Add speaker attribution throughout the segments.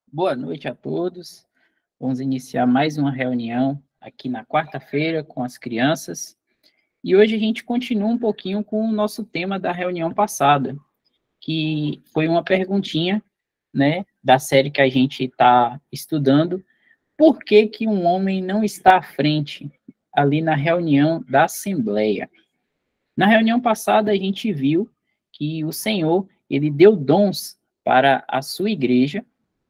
Speaker 1: Boa noite a todos. Vamos iniciar mais uma reunião aqui na quarta-feira com as crianças. E hoje a gente continua um pouquinho com o nosso tema da reunião passada, que foi uma perguntinha, né, da série que a gente está estudando. Por que que um homem não está à frente ali na reunião da Assembleia? Na reunião passada a gente viu que o Senhor, ele deu dons para a sua igreja,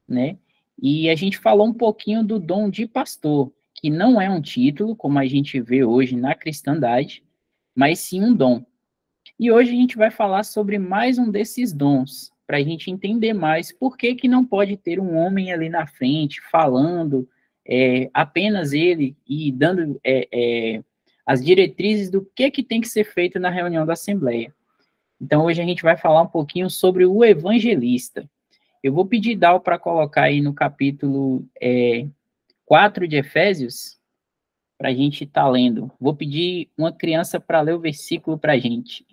Speaker 1: né? E a gente falou um pouquinho do dom de pastor, que não é um título, como a gente vê hoje na cristandade, mas sim um dom. E hoje a gente vai falar sobre mais um desses dons, para a gente entender mais por que que não pode ter um homem ali na frente, falando, apenas ele, e dando as diretrizes do que tem que ser feito na reunião da Assembleia. Então hoje a gente vai falar um pouquinho sobre o evangelista. Eu vou pedir Dal para colocar aí no capítulo 4 de Efésios, para a gente estar lendo. Vou pedir uma criança para ler o versículo para a gente.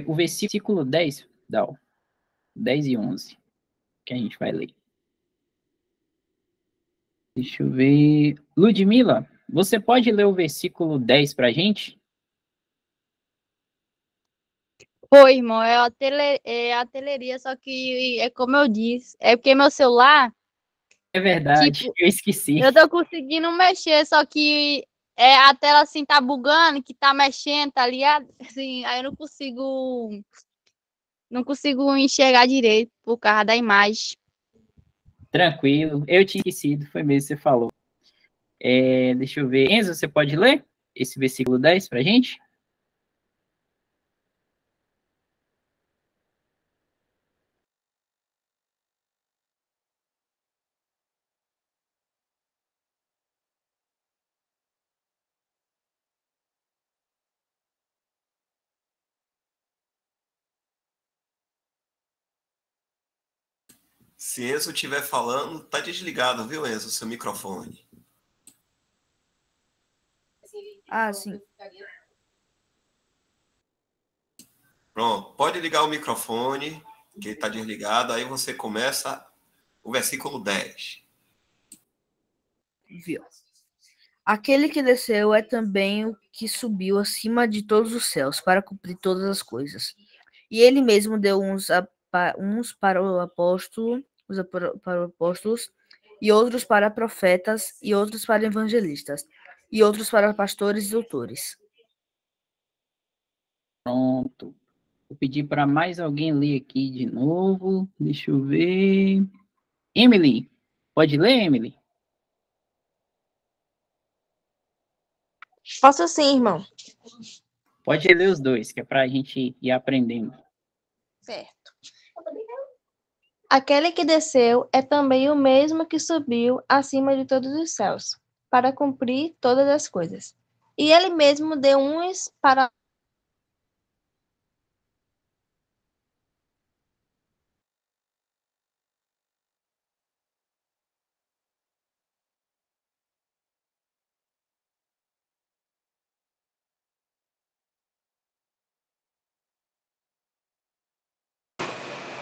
Speaker 1: O versículo 10, Dal, 10 e 11, que a gente vai ler. Deixa eu ver. Ludmila, você pode ler o versículo 10 para a gente?
Speaker 2: Oi, irmão, é a teleria, só que é como eu disse, é porque meu celular,
Speaker 1: É verdade,
Speaker 2: tipo,
Speaker 1: eu esqueci.
Speaker 2: eu tô conseguindo mexer, só que a tela assim tá bugando, que tá mexendo, tá ligado? Assim, aí eu não consigo enxergar direito por causa da imagem.
Speaker 1: Tranquilo, eu tinha esquecido, foi mesmo que você falou. Deixa eu ver. Enzo, você pode ler esse versículo 10 para a gente?
Speaker 3: Se Enzo estiver falando, tá desligado, viu, Enzo, seu microfone.
Speaker 4: Ah, sim.
Speaker 3: Pronto, pode ligar o microfone, que está desligado, aí você começa o versículo 10.
Speaker 4: Viu? Aquele que desceu é também o que subiu acima de todos os céus para cumprir todas as coisas. E ele mesmo deu uns para o apóstolo, para apóstolos, e outros para profetas, e outros para evangelistas, e outros para pastores e doutores.
Speaker 1: Pronto. Vou pedir para mais alguém ler aqui de novo. Deixa eu ver. Emily, pode ler, Emily?
Speaker 5: Posso sim, irmão.
Speaker 1: Pode ler os dois, que é para a gente ir aprendendo.
Speaker 5: Certo. Aquele que desceu é também o mesmo que subiu acima de todos os céus, para cumprir todas as coisas. E ele mesmo deu uns para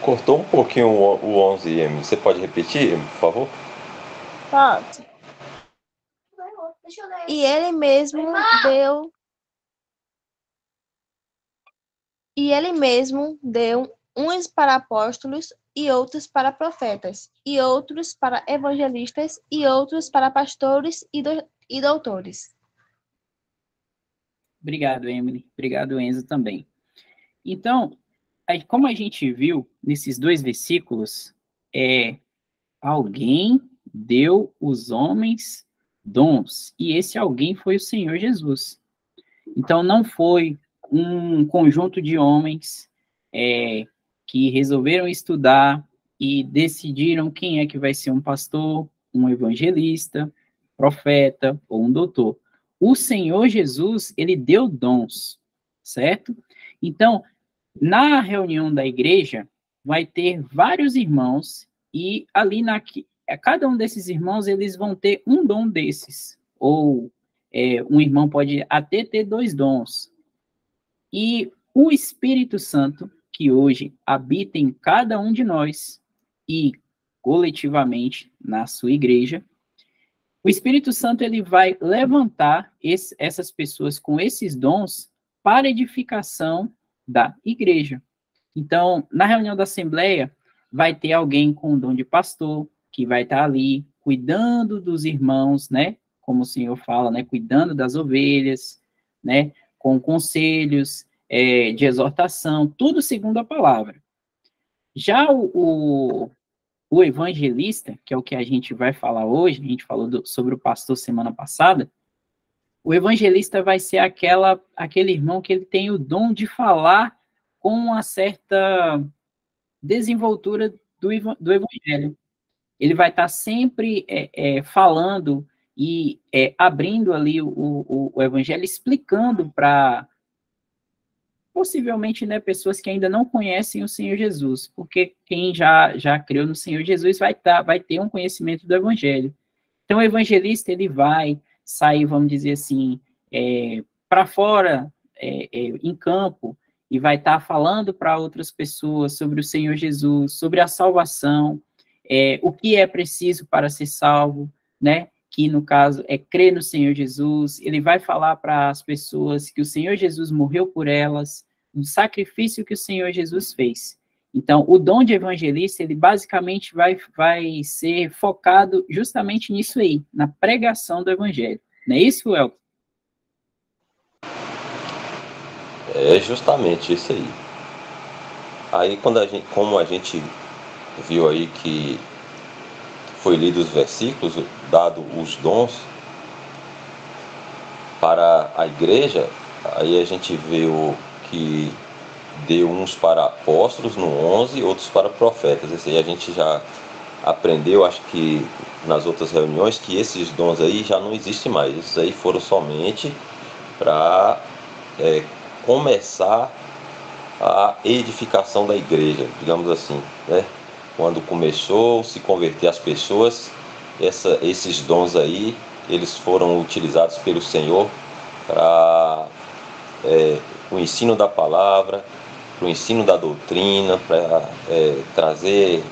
Speaker 6: Cortou um pouquinho o 11M. Você pode repetir, por favor?
Speaker 5: Pode. E ele mesmo deu uns para apóstolos e outros para profetas, e outros para evangelistas, e outros para pastores e doutores.
Speaker 1: Obrigado, Emily. Obrigado, Enzo, também. Então, como a gente viu nesses dois versículos, alguém deu os homens dons, e esse alguém foi o Senhor Jesus. Então, não foi um conjunto de homens que resolveram estudar e decidiram quem é que vai ser um pastor, um evangelista, profeta ou um doutor. O Senhor Jesus, ele deu dons, certo? Então, na reunião da igreja, vai ter vários irmãos, e ali cada um desses irmãos, eles vão ter um dom desses, ou um irmão pode até ter 2 dons. E o Espírito Santo, que hoje habita em cada um de nós, e coletivamente na sua igreja, o Espírito Santo ele vai levantar essas pessoas com esses dons para edificação da igreja. Então, na reunião da Assembleia, vai ter alguém com o dom de pastor, que vai estar ali cuidando dos irmãos, né? Como o Senhor fala, né? Cuidando das ovelhas, né? Com conselhos, de exortação, tudo segundo a palavra. Já o evangelista, que é o que a gente vai falar hoje, a gente falou sobre o pastor semana passada, o evangelista vai ser aquele irmão que ele tem o dom de falar com uma certa desenvoltura do evangelho. Ele vai estar sempre falando e abrindo ali o evangelho, explicando para, possivelmente, né, pessoas que ainda não conhecem o Senhor Jesus, porque quem já creu no Senhor Jesus vai ter um conhecimento do evangelho. Então, o evangelista, ele vai sair, vamos dizer assim, para fora, em campo, e vai estar falando para outras pessoas sobre o Senhor Jesus, sobre a salvação, o que é preciso para ser salvo, né? Que, no caso, é crer no Senhor Jesus. Ele vai falar para as pessoas que o Senhor Jesus morreu por elas, o sacrifício que o Senhor Jesus fez. Então, o dom de evangelista, ele basicamente vai ser focado justamente nisso aí, na pregação do evangelho. Não é isso, Elton?
Speaker 6: É justamente isso aí. Aí, como a gente viu aí que foi lido os versículos, dado os dons para a igreja, aí a gente viu que deu uns para apóstolos no 11, outros para profetas. Esse aí a gente já aprendeu, acho que nas outras reuniões, que esses dons aí já não existem mais. Esses aí foram somente para começar a edificação da igreja, digamos assim, né? Quando começou a se converter as pessoas, esses dons aí, eles foram utilizados pelo Senhor para o ensino da palavra, para o ensino da doutrina, para trazer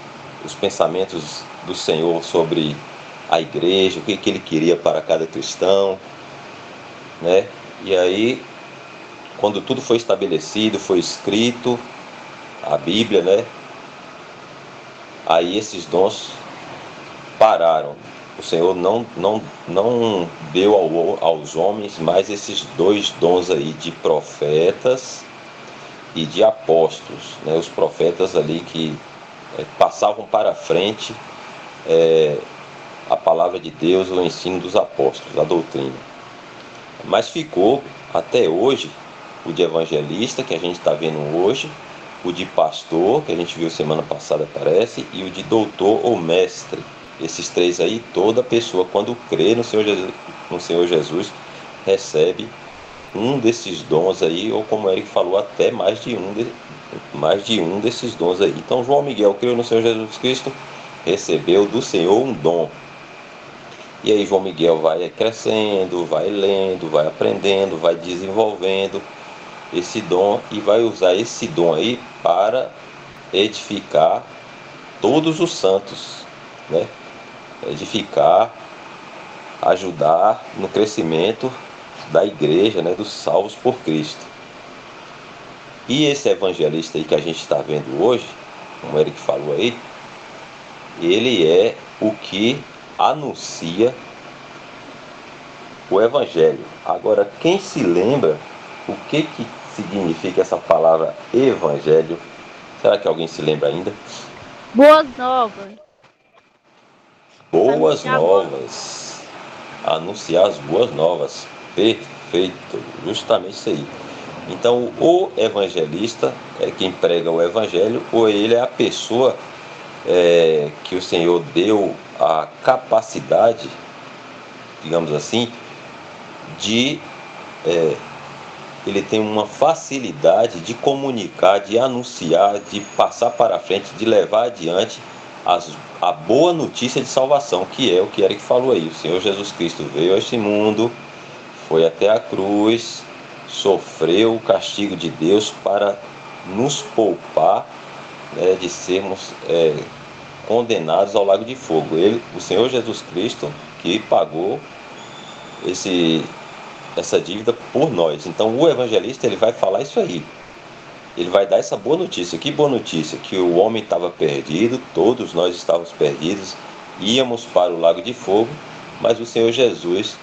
Speaker 6: os pensamentos do Senhor sobre a igreja, o que Ele queria para cada cristão, né? E aí, quando tudo foi estabelecido, foi escrito, a Bíblia, né? Aí esses dons pararam. O Senhor não deu aos homens mais esses 2 dons aí de profetas e de apóstolos, né? Os profetas ali que passavam para frente a palavra de Deus, o ensino dos apóstolos, a doutrina. Mas ficou até hoje o de evangelista, que a gente está vendo hoje, o de pastor, que a gente viu semana passada, parece, e o de doutor ou mestre. Esses 3 aí, toda pessoa, quando crê no Senhor Jesus, recebe um desses dons aí, ou como o Eric falou, até mais de um desses dons aí. Então, João Miguel creu no Senhor Jesus Cristo, recebeu do Senhor um dom. E aí João Miguel vai crescendo, vai lendo, vai aprendendo, vai desenvolvendo esse dom e vai usar esse dom aí para edificar todos os santos, né? Edificar, ajudar no crescimento da igreja, né? Dos salvos por Cristo. E esse evangelista aí que a gente está vendo hoje, como o Eric falou aí, ele é o que anuncia o evangelho. Agora, quem se lembra o que significa essa palavra evangelho? Será que alguém se lembra ainda?
Speaker 2: Boas novas.
Speaker 6: Boas novas. Anunciar as boas novas. Perfeito. Justamente isso aí. Então, o evangelista é quem prega o evangelho, ou ele é a pessoa que o Senhor deu a capacidade, digamos assim, de ele tem uma facilidade de comunicar, de anunciar, de passar para frente, de levar adiante a boa notícia de salvação, que é o que Eric falou aí. O Senhor Jesus Cristo veio a este mundo, foi até a cruz, sofreu o castigo de Deus para nos poupar, né, de sermos condenados ao lago de fogo. O Senhor Jesus Cristo, que pagou essa dívida por nós. Então o evangelista, ele vai falar isso aí. Ele vai dar essa boa notícia. Que boa notícia? Que o homem estava perdido, todos nós estávamos perdidos, íamos para o lago de fogo, mas o Senhor Jesus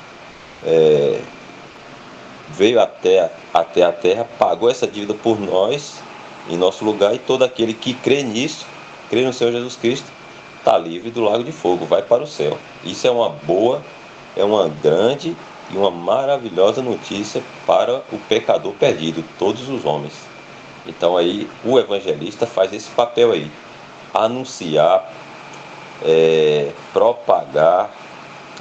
Speaker 6: veio até a terra, pagou essa dívida por nós, em nosso lugar, e todo aquele que crê nisso, crê no Senhor Jesus Cristo, está livre do lago de fogo, vai para o céu. Isso é uma grande e uma maravilhosa notícia para o pecador perdido, todos os homens. Então aí o evangelista faz esse papel aí, anunciar, propagar,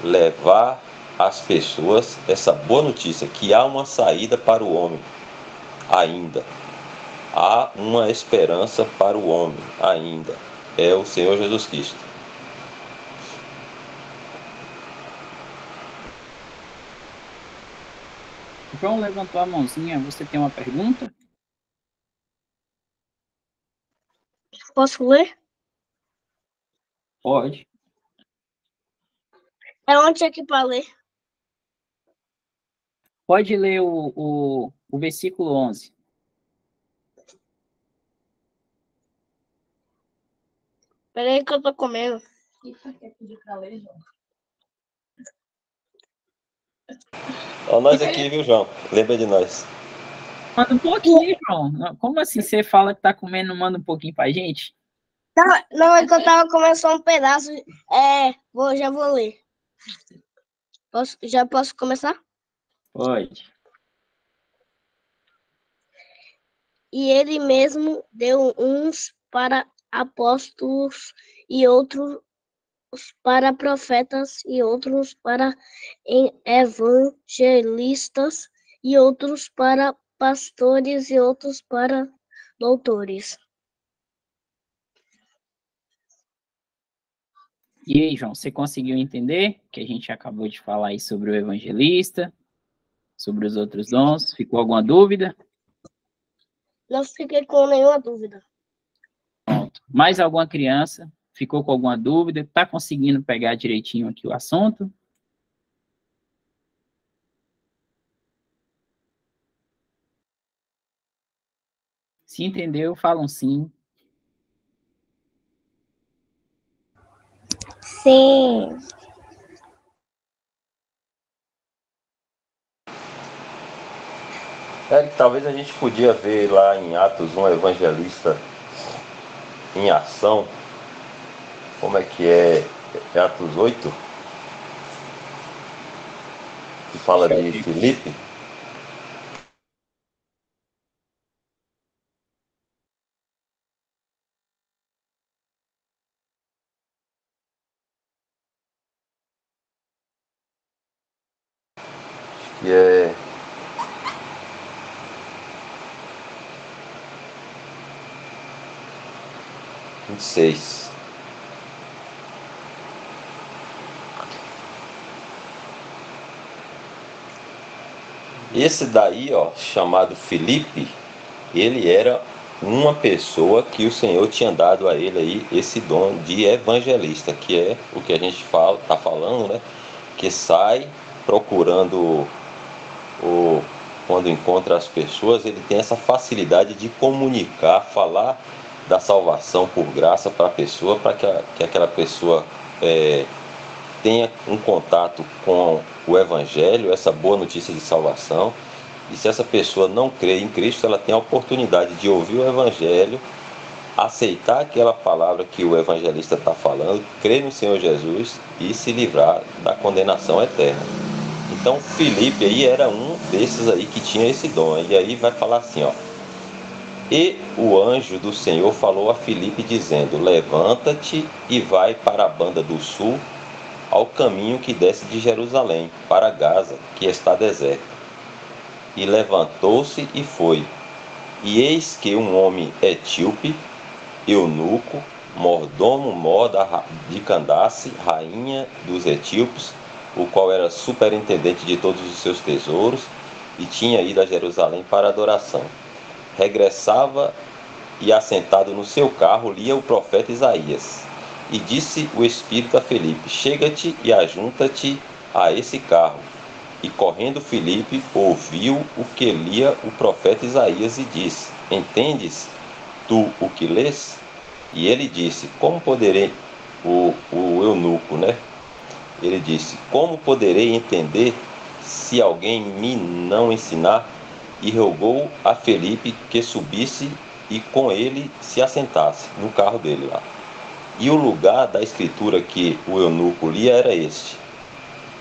Speaker 6: levar às pessoas essa boa notícia, que há uma saída para o homem ainda, há uma esperança para o homem ainda, é o Senhor Jesus Cristo.
Speaker 1: João levantou a mãozinha, você tem uma pergunta?
Speaker 7: Posso ler?
Speaker 1: Pode.
Speaker 7: É onde é que para ler?
Speaker 1: Pode ler o versículo 11.
Speaker 7: Peraí que eu tô comendo.
Speaker 6: Ó, nós aqui, viu, João? Lembra de nós.
Speaker 1: Manda um pouquinho, João. Como assim você fala que tá comendo, manda um pouquinho pra gente?
Speaker 7: Não, é que eu tava comendo só um pedaço. Já vou ler. Já posso começar?
Speaker 1: Pode.
Speaker 7: E ele mesmo deu uns para apóstolos e outros para profetas e outros para evangelistas e outros para pastores e outros para doutores.
Speaker 1: E aí, João, você conseguiu entender que a gente acabou de falar aí sobre o evangelista, sobre os outros dons? Ficou alguma dúvida?
Speaker 7: Não fiquei com nenhuma dúvida.
Speaker 1: Pronto. Mais alguma criança ficou com alguma dúvida? Está conseguindo pegar direitinho aqui o assunto? Se entendeu, falam sim.
Speaker 5: Sim.
Speaker 6: Talvez a gente podia ver lá em Atos um evangelista em ação. Como é que é? É Atos 8? Que fala de Filipe. Que é 26. Esse daí, ó, chamado Filipe, ele era uma pessoa que o Senhor tinha dado a ele aí esse dom de evangelista, que é o que a gente tá falando, né? Que sai procurando quando encontra as pessoas, ele tem essa facilidade de comunicar, falar da salvação por graça para a pessoa, para que aquela pessoa tenha um contato com o Evangelho, essa boa notícia de salvação. E se essa pessoa não crê em Cristo, ela tem a oportunidade de ouvir o Evangelho, aceitar aquela palavra que o evangelista está falando, crer no Senhor Jesus e se livrar da condenação eterna. Então Filipe aí era um desses aí que tinha esse dom. E aí vai falar assim, ó: e o anjo do Senhor falou a Filipe dizendo: levanta-te e vai para a banda do sul, ao caminho que desce de Jerusalém para Gaza, que está deserta. e levantou-se e foi. E eis que um homem etíope, eunuco, mordomo-mor de Candace, rainha dos etíopes, o qual era superintendente de todos os seus tesouros, e tinha ido a Jerusalém para adoração. Regressava e, assentado no seu carro, lia o profeta Isaías. E disse o Espírito a Filipe: chega-te e ajunta-te a esse carro. E correndo Filipe, ouviu o que lia o profeta Isaías e disse: entendes tu o que lês? E ele disse: como poderei, o eunuco, né? Ele disse: como poderei entender se alguém me não ensinar? E rogou a Felipe que subisse e com ele se assentasse no carro dele lá. E o lugar da escritura que o eunuco lia era este.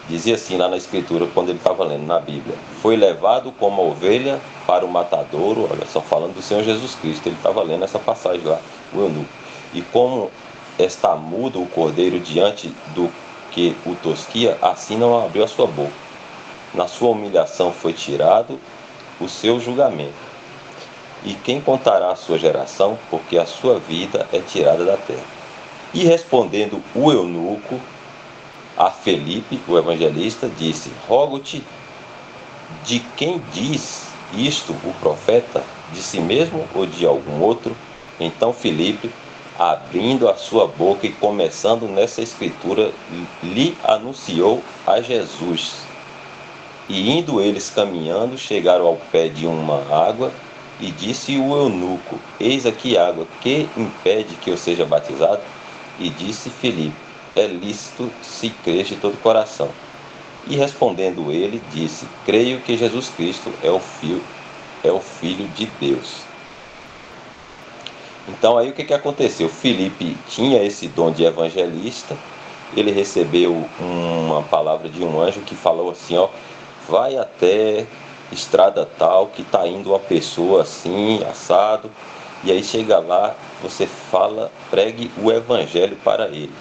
Speaker 6: Dizia assim lá na escritura, quando ele estava lendo na Bíblia: foi levado como a ovelha para o matadouro. Olha só, falando do Senhor Jesus Cristo, ele estava lendo essa passagem lá, o eunuco. E como está mudo o cordeiro diante do que o tosquia, assim não abriu a sua boca. Na sua humilhação foi tirado o seu julgamento. E quem contará a sua geração, porque a sua vida é tirada da terra? E respondendo o eunuco a Felipe, o evangelista, disse: rogo-te, de quem diz isto o profeta? De si mesmo ou de algum outro? Então Felipe, abrindo a sua boca e começando nessa escritura, lhe anunciou a Jesus. E indo eles caminhando, chegaram ao pé de uma água, e disse o eunuco: eis aqui água, que impede que eu seja batizado? E disse Filipe: é lícito se crês de todo o coração. E respondendo ele, disse: creio que Jesus Cristo é o Filho de Deus. Então aí o que aconteceu? Filipe tinha esse dom de evangelista, ele recebeu uma palavra de um anjo que falou assim, ó: vai até estrada tal, que está indo uma pessoa assim, assado, e aí chega lá, você fala, pregue o evangelho para ele.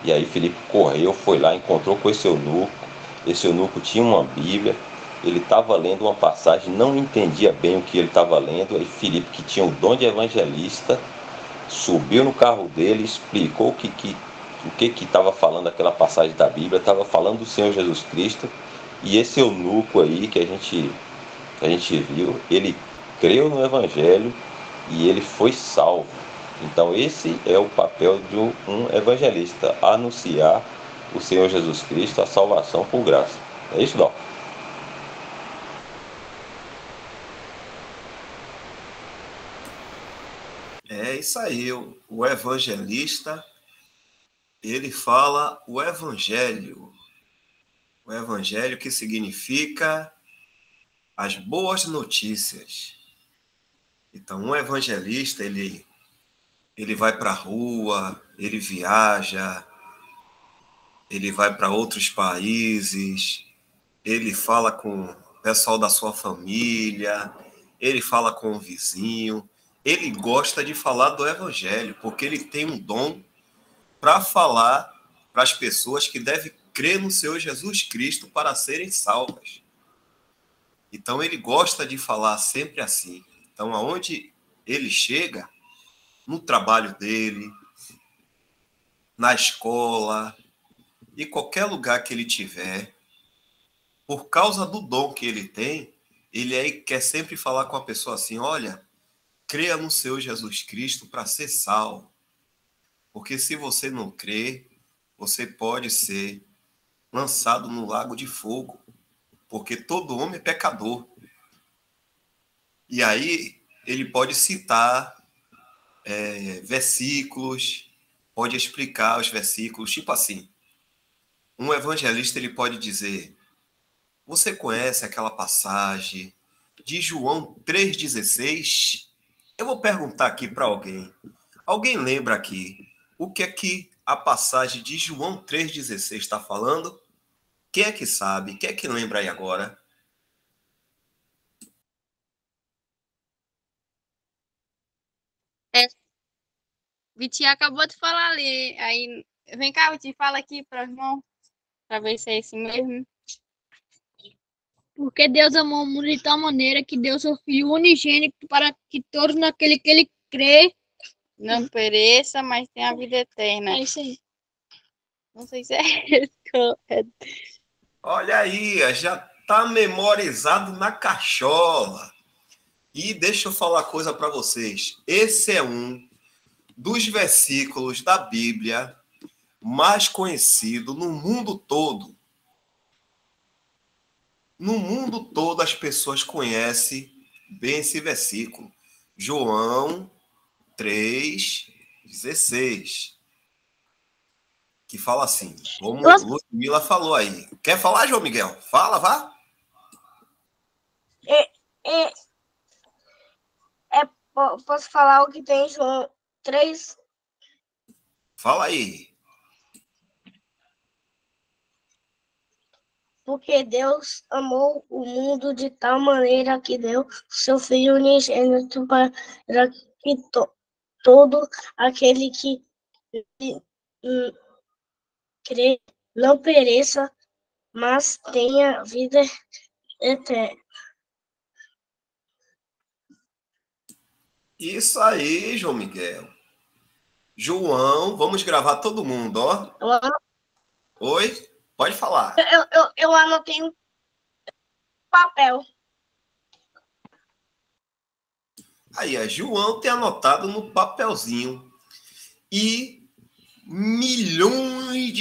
Speaker 6: E aí Filipe correu, foi lá, encontrou com esse eunuco tinha uma Bíblia, ele estava lendo uma passagem, não entendia bem o que ele estava lendo, aí Filipe, que tinha o dom de evangelista, subiu no carro dele, explicou o que estava falando aquela passagem da Bíblia, estava falando do Senhor Jesus Cristo, e esse eunuco aí que a gente viu, ele creu no Evangelho e ele foi salvo. Então esse é o papel de um evangelista, anunciar o Senhor Jesus Cristo, a salvação por graça. É isso, não?
Speaker 3: É isso aí, o evangelista, ele fala o evangelho. O evangelho que significa as boas notícias. Então, um evangelista, ele vai para a rua, ele viaja, ele vai para outros países, ele fala com o pessoal da sua família, ele fala com o vizinho, ele gosta de falar do evangelho, porque ele tem um dom para falar para as pessoas que devem crer no Senhor Jesus Cristo para serem salvas. Então, ele gosta de falar sempre assim. Então, aonde ele chega, no trabalho dele, na escola, e qualquer lugar que ele tiver, por causa do dom que ele tem, ele aí quer sempre falar com a pessoa assim: olha, creia no Senhor Jesus Cristo para ser salvo. Porque se você não crer, você pode ser lançado no lago de fogo. Porque todo homem é pecador. E aí ele pode citar versículos, pode explicar os versículos, tipo assim. Um evangelista ele pode dizer: você conhece aquela passagem de João 3,16? Eu vou perguntar aqui para alguém. Alguém lembra aqui o que é que a passagem de João 3,16 está falando? Quem é que sabe? Quem é que lembra aí agora?
Speaker 2: É, Vitinho acabou de falar ali. Aí, vem cá, Vitinho, fala aqui para o irmão, para ver se é esse mesmo.
Speaker 7: Porque Deus amou o mundo de tal maneira que deu seu Filho unigênito para que todos naquele que ele crê.
Speaker 2: Não pereça, mas tenha a vida eterna.
Speaker 7: É isso aí.
Speaker 2: Não sei se é correto.
Speaker 3: Olha aí, já tá memorizado na cachola. E deixa eu falar uma coisa para vocês. Esse é um dos versículos da Bíblia mais conhecido no mundo todo. No mundo todo as pessoas conhecem bem esse versículo. João 3,16. Que fala assim, como Ludmila falou aí. Quer falar, João Miguel? Fala, vá.
Speaker 7: Posso falar o que tem em João 3?
Speaker 3: Fala aí.
Speaker 7: Porque Deus amou o mundo de tal maneira que deu seu Filho unigênito para que todo aquele que crê não pereça, mas tenha vida eterna.
Speaker 3: Isso aí, João Miguel. João, vamos gravar todo mundo, ó. Oi? Pode falar.
Speaker 7: Eu anotei um papel.
Speaker 3: Aí, a João tem anotado no papelzinho. E milhões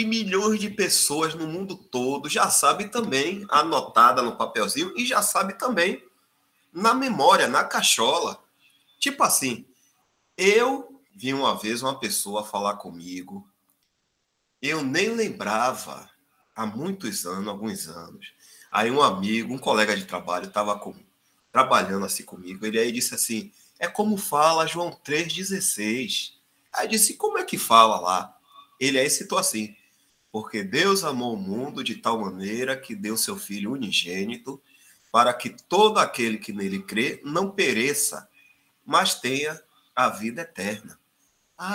Speaker 3: de pessoas no mundo todo já sabem também, anotada no papelzinho, e já sabe também na memória, na cachola. Tipo assim, eu vi uma vez uma pessoa falar comigo, eu nem lembrava, há muitos anos, alguns anos. Aí um amigo, um colega de trabalho, estava trabalhando assim comigo, ele aí disse assim, é como fala João 3,16. Aí disse, como é que fala lá? Ele aí citou assim, porque Deus amou o mundo de tal maneira que deu seu Filho unigênito para que todo aquele que nele crê não pereça, mas tenha a vida eterna.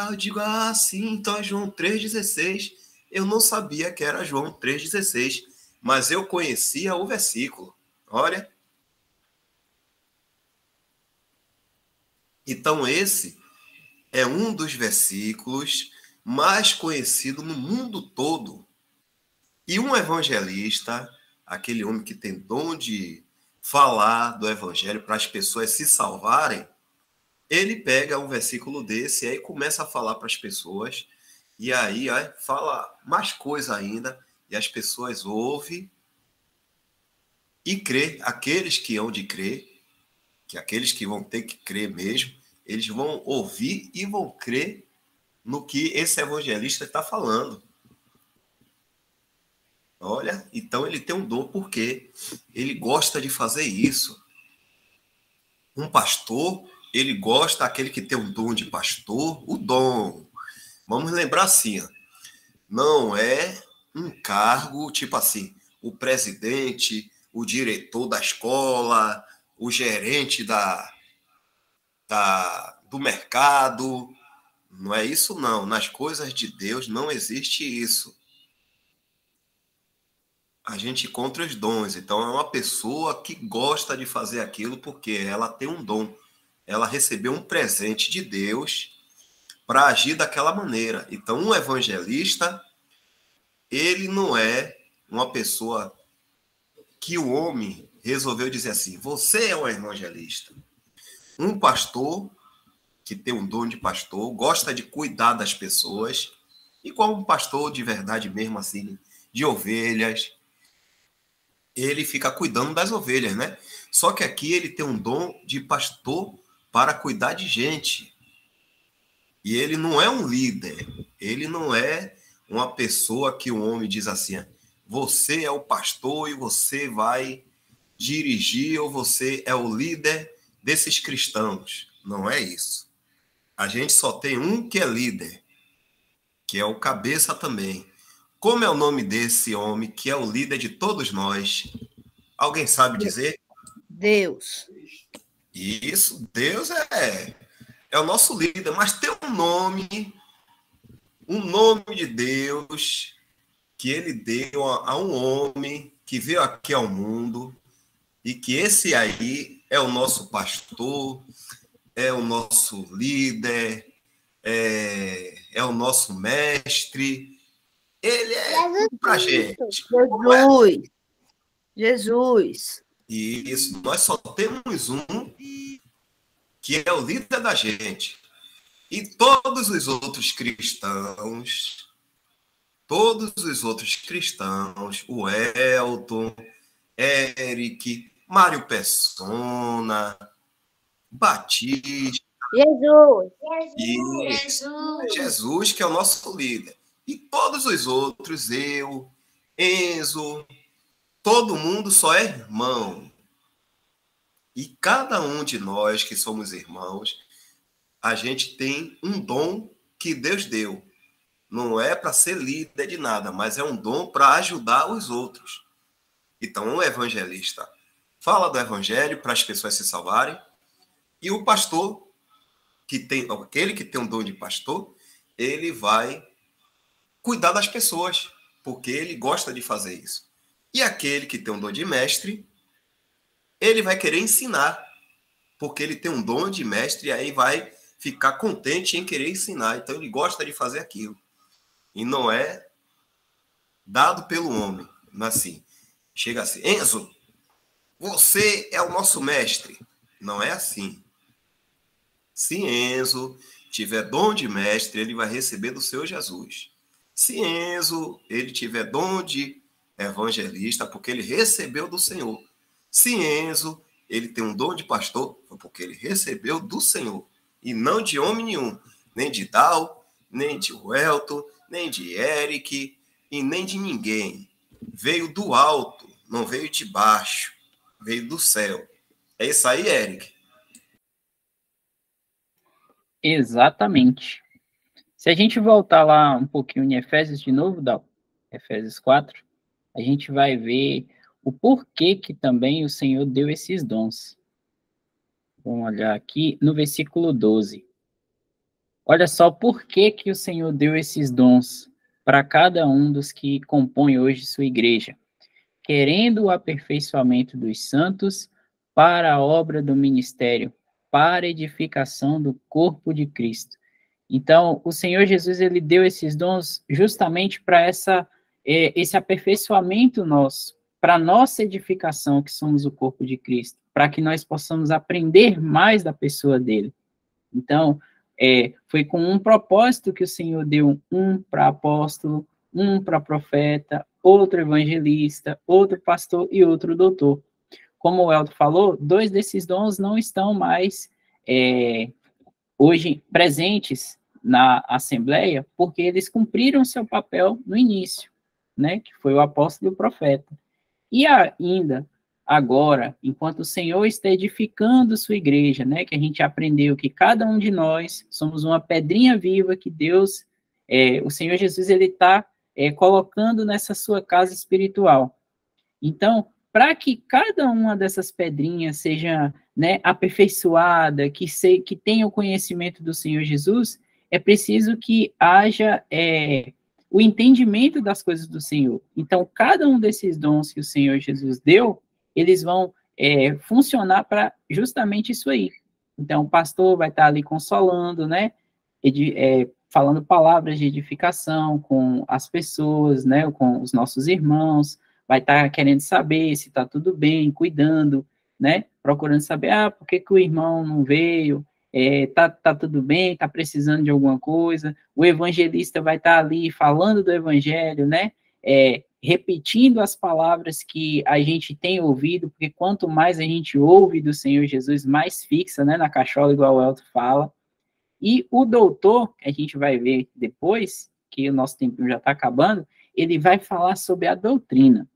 Speaker 3: Eu digo, sim, então é João 3,16. Eu não sabia que era João 3,16, mas eu conhecia o versículo. Olha. Então esse é um dos versículos mais conhecidos no mundo todo. E um evangelista, aquele homem que tem dom de falar do evangelho para as pessoas se salvarem, ele pega um versículo desse e aí começa a falar para as pessoas, e aí fala mais coisa ainda, e as pessoas ouvem e crê. Aqueles que hão de crer, que aqueles que vão ter que crer mesmo, eles vão ouvir e vão crer no que esse evangelista está falando. Olha, então ele tem um dom, porque ele gosta de fazer isso. Um pastor, ele gosta, aquele que tem um dom de pastor, o dom. Vamos lembrar assim, não é um cargo, tipo assim, o presidente, o diretor da escola, o gerente do mercado. Não é isso, não. Nas coisas de Deus não existe isso. A gente encontra os dons. Então, é uma pessoa que gosta de fazer aquilo porque ela tem um dom. Ela recebeu um presente de Deus para agir daquela maneira. Então, um evangelista, ele não é uma pessoa que o homem resolveu dizer assim, você é um evangelista. Um pastor, que tem um dom de pastor, gosta de cuidar das pessoas, igual um pastor de verdade mesmo, assim, de ovelhas, ele fica cuidando das ovelhas, né? Só que aqui ele tem um dom de pastor para cuidar de gente. E ele não é um líder, ele não é uma pessoa que o homem diz assim, você é o pastor e você vai dirigir, ou você é o líder desses cristãos. Não é isso. A gente só tem um que é líder, que é o cabeça também. Como é o nome desse homem que é o líder de todos nós? Alguém sabe dizer?
Speaker 4: Deus.
Speaker 3: Isso, Deus é o nosso líder, mas tem um nome de Deus que ele deu a um homem que veio aqui ao mundo, e que esse aí é o nosso pastor, é o nosso líder, é o nosso mestre. Ele é para gente.
Speaker 4: Jesus.
Speaker 3: Isso, nós só temos um que é o líder da gente. E todos os outros cristãos, o Elton, Eric, Mário Persona, Batista, Jesus, que é o nosso líder. E todos os outros, eu, Enzo, todo mundo só é irmão. E cada um de nós que somos irmãos, a gente tem um dom que Deus deu. Não é para ser líder de nada, mas é um dom para ajudar os outros. Então, o evangelista fala do evangelho para as pessoas se salvarem, e o pastor, aquele que tem um dom de pastor, ele vai cuidar das pessoas, porque ele gosta de fazer isso. E aquele que tem um dom de mestre, ele vai querer ensinar, porque ele tem um dom de mestre, e aí vai ficar contente em querer ensinar. Então, ele gosta de fazer aquilo. E não é dado pelo homem. Mas assim, chega assim, Enzo, você é o nosso mestre. Não é assim. Se Enzo tiver dom de mestre, ele vai receber do Senhor Jesus. Se Enzo ele tiver dom de evangelista, porque ele recebeu do Senhor. Se Enzo ele tem um dom de pastor, porque ele recebeu do Senhor. E não de homem nenhum. Nem de Dal, nem de Welton, nem de Eric, e nem de ninguém. Veio do alto, não veio de baixo. Veio do céu. É isso aí, Eric?
Speaker 1: Exatamente. Se a gente voltar lá um pouquinho em Efésios de novo, Dal, Efésios 4, a gente vai ver o porquê que também o Senhor deu esses dons. Vamos olhar aqui no versículo 12. Olha só por que que o Senhor deu esses dons para cada um dos que compõem hoje sua igreja, querendo o aperfeiçoamento dos santos para a obra do ministério, para a edificação do corpo de Cristo. Então, o Senhor Jesus, ele deu esses dons justamente para esse aperfeiçoamento nosso, para a nossa edificação, que somos o corpo de Cristo, para que nós possamos aprender mais da pessoa dele. Então, foi com um propósito que o Senhor deu um para apóstolo, um para profeta, outro evangelista, outro pastor e outro doutor. Como o Elton falou, 2 desses dons não estão mais hoje presentes na Assembleia, porque eles cumpriram seu papel no início, né, que foi o apóstolo e o profeta. E ainda, agora, enquanto o Senhor está edificando sua igreja, né, que a gente aprendeu que cada um de nós somos uma pedrinha viva que Deus, o Senhor Jesus, ele está colocando nessa sua casa espiritual. Então, para que cada uma dessas pedrinhas seja, né, aperfeiçoada, que tenha o conhecimento do Senhor Jesus, é preciso que haja o entendimento das coisas do Senhor. Então, cada um desses dons que o Senhor Jesus deu, eles vão funcionar para justamente isso aí. Então, o pastor vai estar ali consolando, né, falando palavras de edificação com as pessoas, né, com os nossos irmãos, vai estar querendo saber se está tudo bem, cuidando, né, procurando saber, por que o irmão não veio, tá tudo bem, tá precisando de alguma coisa. O evangelista vai estar ali falando do evangelho, né, repetindo as palavras que a gente tem ouvido, porque quanto mais a gente ouve do Senhor Jesus, mais fixa, né, na cachola, igual o Elton fala. E o doutor, que a gente vai ver depois, que o nosso tempo já está acabando, ele vai falar sobre a doutrina.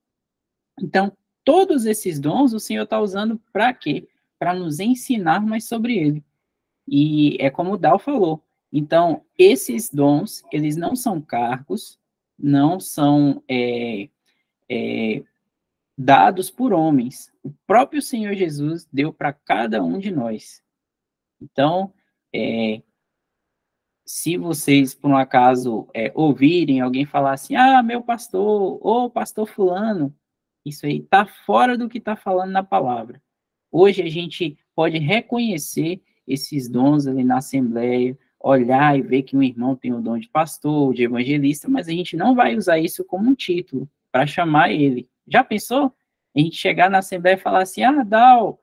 Speaker 1: Então, todos esses dons o Senhor está usando para quê? Para nos ensinar mais sobre ele. E é como o Dal falou. Então, esses dons, eles não são cargos, não são dados por homens. O próprio Senhor Jesus deu para cada um de nós. Então, se vocês, por um acaso, ouvirem alguém falar assim, meu pastor, ou pastor fulano, Isso aí está fora do que está falando na palavra. Hoje a gente pode reconhecer esses dons ali na Assembleia, olhar e ver que um irmão tem o dom de pastor, de evangelista, mas a gente não vai usar isso como um título para chamar ele. Já pensou? A gente chegar na Assembleia e falar assim, Dal,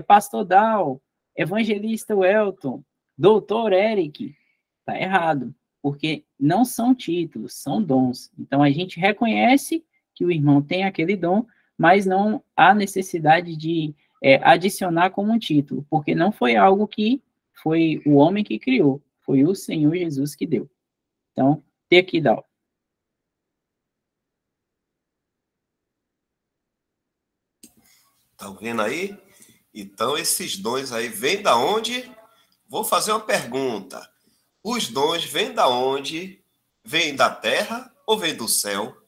Speaker 1: pastor Dal, evangelista Welton, doutor Eric. Está errado, porque não são títulos, são dons. Então a gente reconhece que o irmão tem aquele dom, mas não há necessidade de adicionar como um título, porque não foi algo que foi o homem que criou, foi o Senhor Jesus que deu. Então, tem aqui, Dal.
Speaker 3: Tá vendo aí? Então, esses dons aí vêm da onde? Vou fazer uma pergunta. Os dons vêm da onde? Vêm da terra ou vêm do céu?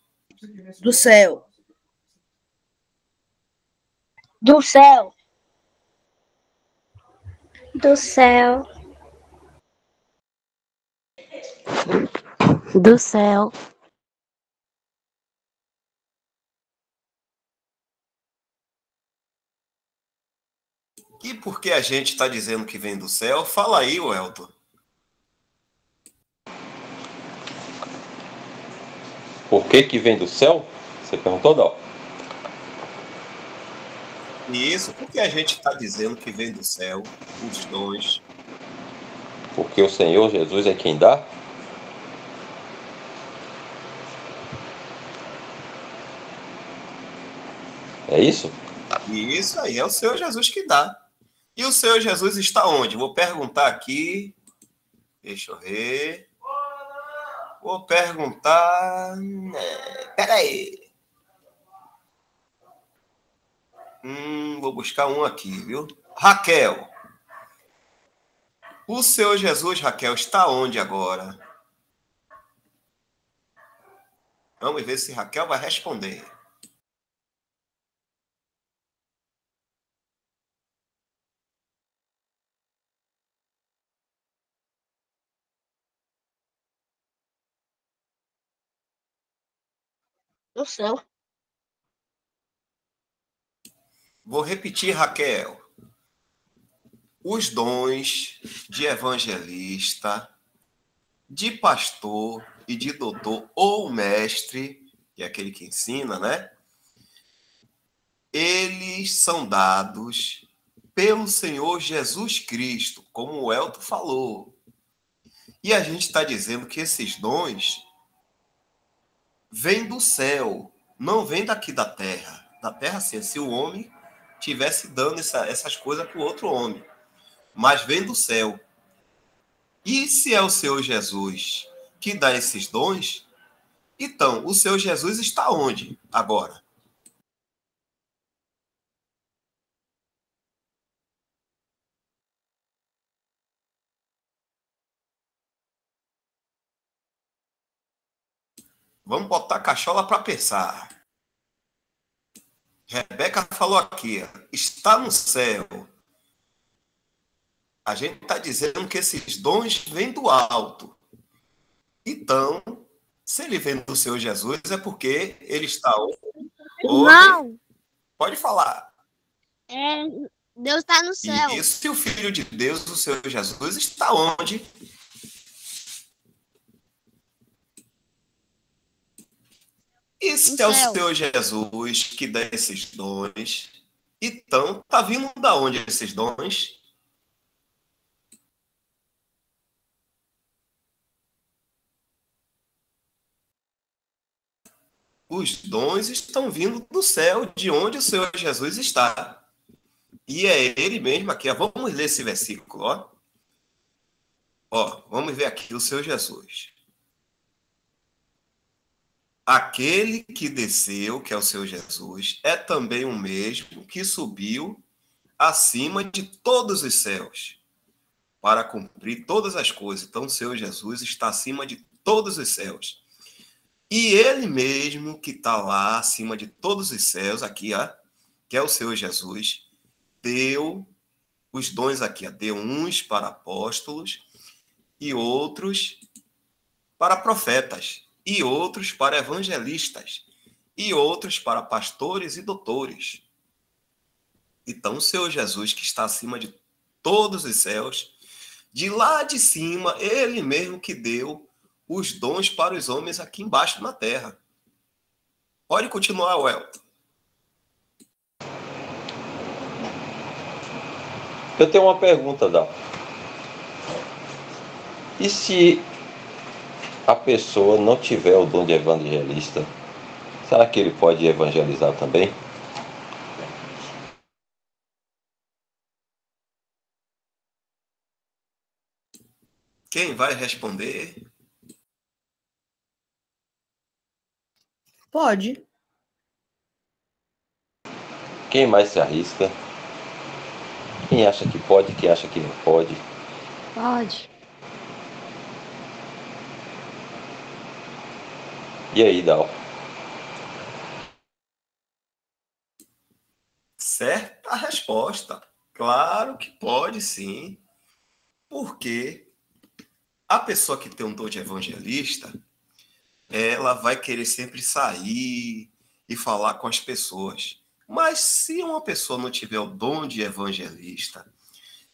Speaker 4: Do céu.
Speaker 7: Do céu. Do céu.
Speaker 8: Do céu.
Speaker 3: E por que a gente está dizendo que vem do céu? Fala aí, Welton.
Speaker 6: Por que vem do céu? Você perguntou, Dal?
Speaker 3: Isso, por que a gente está dizendo que vem do céu, os dons?
Speaker 6: Porque o Senhor Jesus é quem dá? É isso?
Speaker 3: E isso aí é o Senhor Jesus que dá. E o Senhor Jesus está onde? Vou perguntar aqui. Deixa eu ver. Vou perguntar. Peraí. Vou buscar um aqui, viu? Raquel. O Senhor Jesus, Raquel, está onde agora? Vamos ver se Raquel vai responder.
Speaker 7: Do céu.
Speaker 3: Vou repetir, Raquel. Os dons de evangelista, de pastor e de doutor ou mestre, que é aquele que ensina, né? Eles são dados pelo Senhor Jesus Cristo, como o Elton falou. E a gente está dizendo que esses dons vêm do céu, não vêm daqui da terra. Da terra, sim, se o homem tivesse dando essas coisas para o outro homem. Mas vem do céu. E se é o Senhor Jesus que dá esses dons, então o Senhor Jesus está onde agora? Vamos botar a cachola para pensar. Rebeca falou aqui, está no céu. A gente está dizendo que esses dons vêm do alto. Então, se ele vem do Senhor Jesus, é porque ele está onde?
Speaker 7: Irmão.
Speaker 3: Pode falar.
Speaker 7: Deus está no céu.
Speaker 3: E se o Filho de Deus, o Senhor Jesus, está onde? E se é o Senhor Jesus que dá esses dons, então está vindo da onde esses dons? Os dons estão vindo do céu, de onde o Senhor Jesus está. E é ele mesmo aqui. Vamos ler esse versículo, ó. Vamos ver aqui o Senhor Jesus. Aquele que desceu, que é o Senhor Jesus, é também o mesmo que subiu acima de todos os céus para cumprir todas as coisas. Então, o Senhor Jesus está acima de todos os céus. E ele mesmo que está lá acima de todos os céus, aqui, que é o Senhor Jesus, deu os dons aqui, deu uns para apóstolos e outros para profetas e outros para evangelistas e outros para pastores e doutores. Então, o Senhor Jesus, que está acima de todos os céus, de lá de cima, ele mesmo que deu os dons para os homens aqui embaixo na terra. Pode continuar, Welton.
Speaker 6: Eu tenho uma pergunta, Dal. E se a pessoa não tiver o dom de evangelista, será que ele pode evangelizar também?
Speaker 3: Quem vai responder?
Speaker 4: Pode.
Speaker 6: Quem mais se arrisca? Quem acha que pode, quem acha que não pode?
Speaker 2: Pode.
Speaker 6: E aí, Dal?
Speaker 3: Certa resposta. Claro que pode, sim. Porque a pessoa que tem um dom de evangelista, ela vai querer sempre sair e falar com as pessoas. Mas se uma pessoa não tiver o dom de evangelista,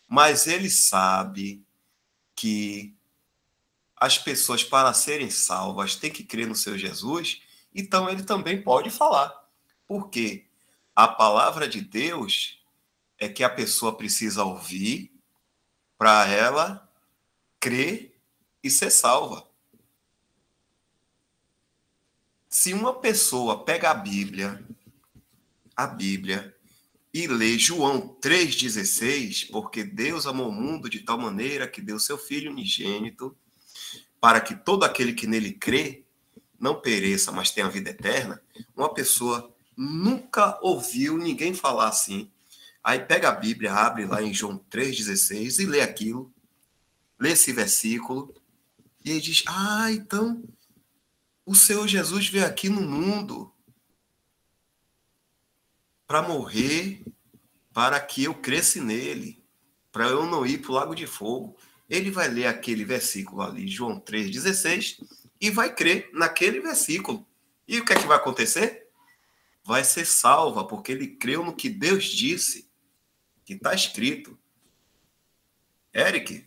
Speaker 3: mas ele sabe que as pessoas, para serem salvas, têm que crer no seu Jesus, então ele também pode falar. Por quê? A palavra de Deus é que a pessoa precisa ouvir para ela crer e ser salva. Se uma pessoa pega a Bíblia e lê João 3,16, porque Deus amou o mundo de tal maneira que deu seu Filho unigênito, para que todo aquele que nele crê não pereça, mas tenha a vida eterna, uma pessoa nunca ouviu ninguém falar assim. Aí pega a Bíblia, abre lá em João 3,16 e lê aquilo, lê esse versículo, e ele diz, então o Senhor Jesus veio aqui no mundo para morrer, para que eu cresça nele, para eu não ir para o lago de fogo. Ele vai ler aquele versículo ali, João 3,16, e vai crer naquele versículo. E o que é que vai acontecer? Vai ser salva, porque ele creu no que Deus disse, que está escrito. Eric?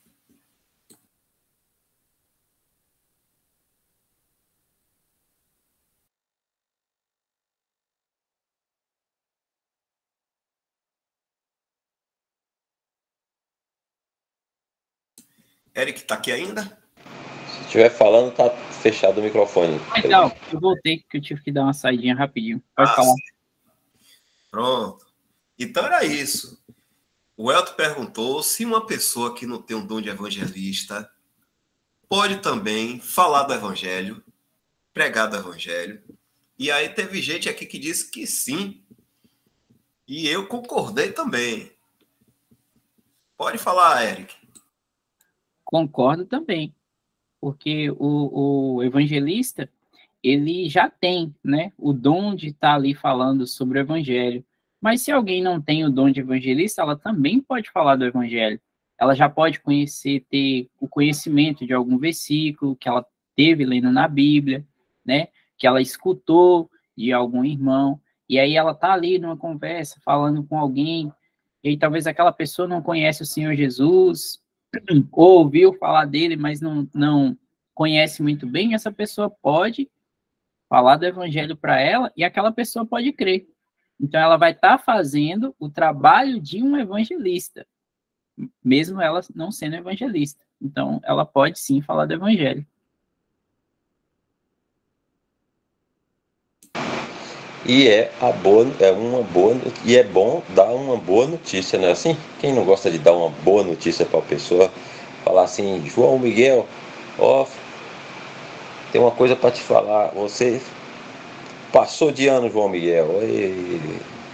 Speaker 3: Eric, está aqui ainda?
Speaker 6: Se estiver falando, tá fechado o microfone.
Speaker 1: Legal, eu voltei porque eu tive que dar uma saidinha rapidinho. Pode falar.
Speaker 3: Sim. Pronto. Então era isso. O Elton perguntou se uma pessoa que não tem um dom de evangelista pode também falar do evangelho, pregar do evangelho. E aí teve gente aqui que disse que sim. E eu concordei também. Pode falar, Eric.
Speaker 1: Concordo também, porque o evangelista, ele já tem, né, o dom de estar ali falando sobre o evangelho. Mas se alguém não tem o dom de evangelista, ela também pode falar do evangelho. Ela já pode ter o conhecimento de algum versículo que ela teve lendo na Bíblia, né, que ela escutou de algum irmão, e aí ela está ali numa conversa, falando com alguém, e aí talvez aquela pessoa não conhece o Senhor Jesus, ou ouviu falar dele, mas não conhece muito bem, essa pessoa pode falar do evangelho para ela e aquela pessoa pode crer. Então, ela vai estar fazendo o trabalho de um evangelista, mesmo ela não sendo evangelista. Então, ela pode sim falar do evangelho.
Speaker 6: E é bom dar uma boa notícia, não é assim? Quem não gosta de dar uma boa notícia para a pessoa, falar assim, João Miguel, tem uma coisa para te falar, você passou de ano, João Miguel.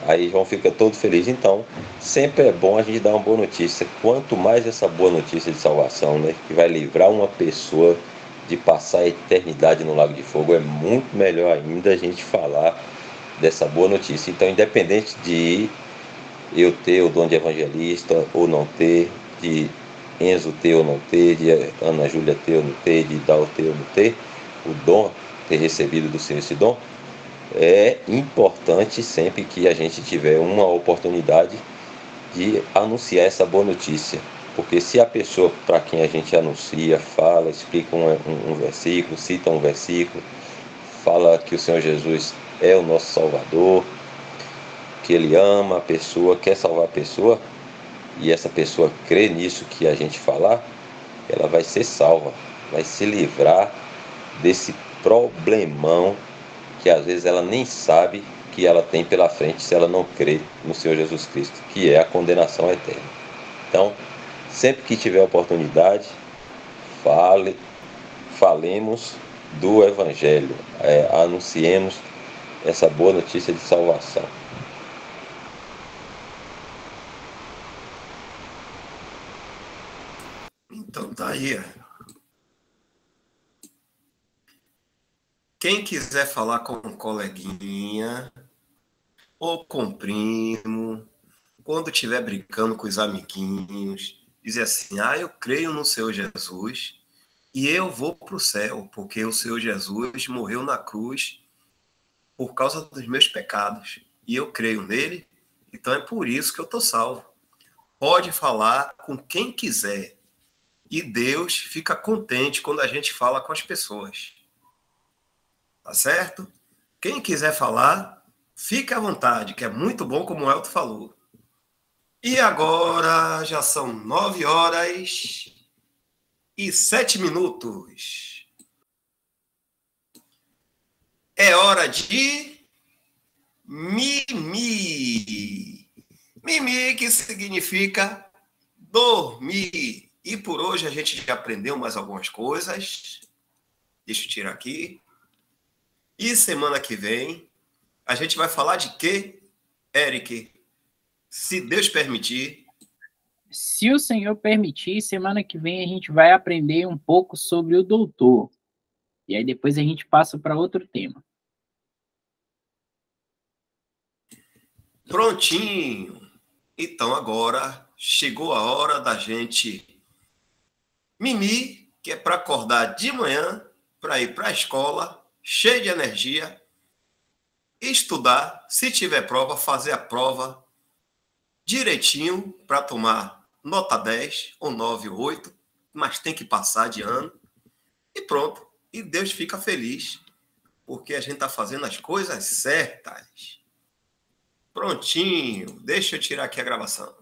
Speaker 6: Aí João fica todo feliz. Então, sempre é bom a gente dar uma boa notícia. Quanto mais essa boa notícia de salvação, né, que vai livrar uma pessoa de passar a eternidade no lago de fogo, é muito melhor ainda a gente falar dessa boa notícia. Então, independente de eu ter o dom de evangelista ou não ter, de Enzo ter ou não ter, de Ana Júlia ter ou não ter, de Dal ter ou não ter, o dom, ter recebido do Senhor esse dom, é importante, sempre que a gente tiver uma oportunidade, de anunciar essa boa notícia. Porque se a pessoa para quem a gente anuncia, fala, explica um versículo, cita um versículo, fala que o Senhor Jesus é o nosso Salvador, que Ele ama a pessoa, quer salvar a pessoa, e essa pessoa crê nisso que a gente falar, ela vai ser salva, vai se livrar desse problemão que às vezes ela nem sabe que ela tem pela frente se ela não crê no Senhor Jesus Cristo, que é a condenação eterna. Então, sempre que tiver oportunidade, falemos do Evangelho, anunciemos essa boa notícia de salvação.
Speaker 3: Então tá aí. Quem quiser falar com um coleguinha ou com um primo, quando estiver brincando com os amiguinhos, dizer assim: eu creio no Senhor Jesus e eu vou para o céu, porque o Senhor Jesus morreu na cruz por causa dos meus pecados. E eu creio nele, então é por isso que eu estou salvo. Pode falar com quem quiser. E Deus fica contente quando a gente fala com as pessoas. Tá certo? Quem quiser falar, fique à vontade, que é muito bom, como o Elton falou. E agora já são 9h07. É hora de mimi. Mimi, que significa dormir. E por hoje a gente já aprendeu mais algumas coisas. Deixa eu tirar aqui. E semana que vem, a gente vai falar de quê, Eric? Se Deus permitir.
Speaker 1: Se o Senhor permitir, semana que vem a gente vai aprender um pouco sobre o doutor. E aí depois a gente passa para outro tema.
Speaker 3: Prontinho. Então agora chegou a hora da gente mimir, que é para acordar de manhã, para ir para a escola, cheio de energia, estudar, se tiver prova, fazer a prova direitinho para tomar nota 10 ou 9 ou 8, mas tem que passar de ano e pronto. E Deus fica feliz, porque a gente está fazendo as coisas certas. Prontinho, deixa eu tirar aqui a gravação.